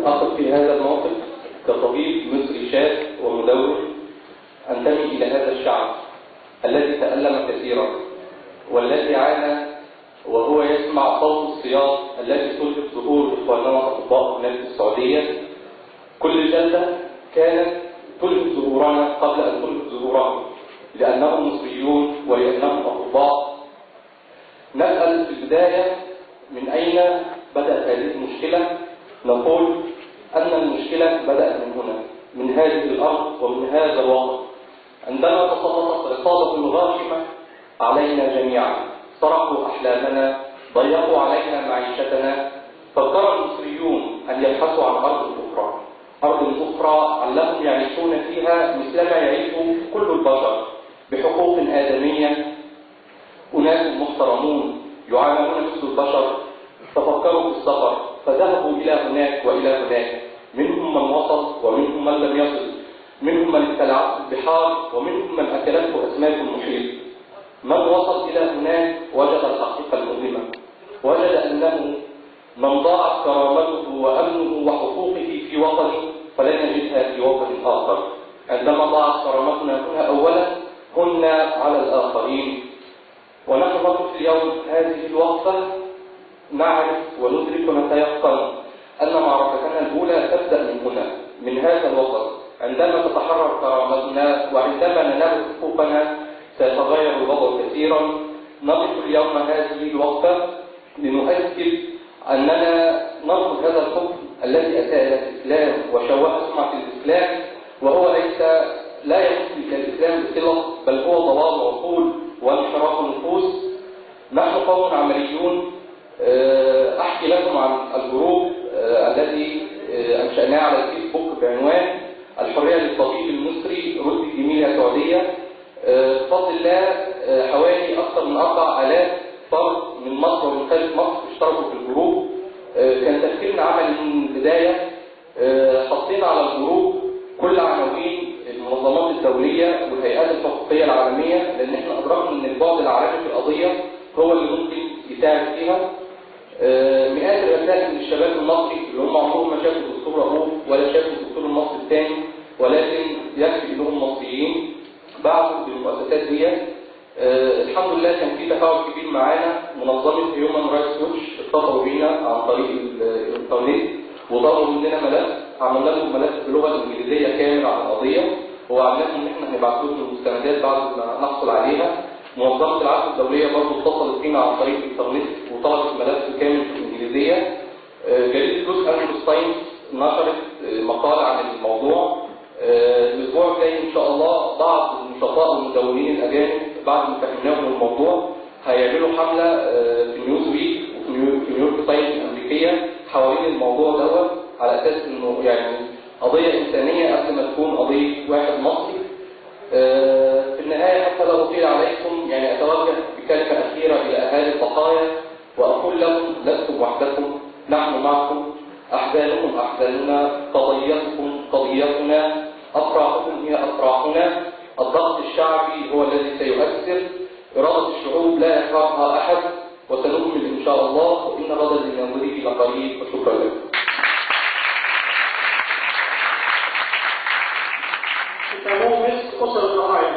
أقف في هذا الموقف كطبيب مصري شاب ومدون أنتمي إلى هذا الشعب الذي تألم كثيرا والذي عانى وهو يسمع صوت الصياط التي تلفت ظهور إخواننا الأطباء هناك في السعودية. كل جلدة كانت تلفت ظهورنا قبل أن تلفت ظهورهم، لأنهم مصريون ولأنهم أطباء. نسأل في البداية من أين بدأت هذه المشكلة؟ نقول أن المشكلة بدأت من هنا، من هذه الأرض ومن هذا الوطن، عندما تسلطت عصابة غاشمة علينا جميعا، سرقوا أحلامنا، ضيقوا علينا معيشتنا. فكر المصريون أن يبحثوا عن أرض أخرى علهم يعيشون فيها مثلما يعيش كل البشر بحقوق آدمية، أناس محترمون يعاملون مثل البشر. ففكروا في السفر فذهبوا إلى هناك وإلى هناك، منهم من وصل ومنهم من لم يصل، منهم من ابتلعته البحار ومنهم من أكلته أسماك المحيط. من وصل إلى هناك وجد الحقيقة المؤلمة، وجد أنه من ضاعت كرامته وأمنه وحقوقه في وطنه فلن يجدها في وطن آخر. عندما ضاعت كرامتنا هنا أولا هن على الآخرين. ونحن نقف اليوم هذه الوقفة نعرف وندرك ونتيقن أن معركتنا الأولى تبدأ من هنا، من هذا الوطن. عندما تتحرر كرامتنا وعندما ننال حقوقنا سيتغير الوضع كثيرا. نقف اليوم هذه الوقفة لنؤكد أننا نرفض هذا الحكم الذي أتى إلى الإسلام وشوه سمعة الإسلام، وهو لا يمس إلى الإسلام بصلة، بل هو ضلال عقول وانحراف نفوس. نحن قوم عمليون. أحكي لكم عن الجروب الذي أنشأناه على الفيسبوك بعنوان الحرية للطبيب المصري رد الجميل يا سعودية. بفضل الله حوالي أكثر من 4000 فرد من مصر ومن خارج مصر اشتركوا في الجروب. كان تفكيرنا عملي من البداية. حطينا على الجروب كل عناوين المنظمات الدولية والهيئات الحقوقية العالمية، لأن احنا أدركنا أن البعد العالمي في القضية هو اللي ممكن يساعد فيها. مئات الرسائل من الشباب المصري اللي هم عمرهم ما شافوا الدكتور رؤوف ولا شافوا الدكتور المصري الثاني، ولكن يكفي انهم مصريين، بعثوا بالمؤسسات دي. الحمد لله كان في تفاعل كبير معانا. منظمه هيومن رايتس ووتش اتصلوا بينا عن طريق الانترنت وطلبوا مننا ملف، عملنا لهم ملف باللغه الانجليزيه كامل عن القضيه، ووعدناهم ان احنا هنبعت لهم المستندات بعد ما نحصل عليها. منظمه العفو الدوليه برضه اتصلت بينا عن طريق الانترنت وطلبت ملف كامل في الانجليزيه. جريده لوس انجلوس تايمز نشرت مقال عن الموضوع. الاسبوع الجاي ان شاء الله بعض النشطاء والمدونين الاجانب بعد ما فهمناهم الموضوع هيعملوا حمله في نيوز ويك وفي نيويورك تايمز الامريكيه حوالين الموضوع دوت، على اساس انه يعني قضيه انسانيه قبل ما تكون قضيه واحد مصري. في النهايه حتى لا اطيل عليكم، يعني اتوجه بكلمه اخيره الى اهالي الضحايا واقول لهم لستم وحدكم، نحن معكم. احزانكم احزاننا، قضيتكم قضيتنا، افراحكم هي افراحنا. الضغط الشعبي هو الذي سيؤثر، اراده الشعوب لا يكرهها احد، وسنكمل ان شاء الله، وان غدا لننظره لقريب. وشكرا لكم. أسر الضحايا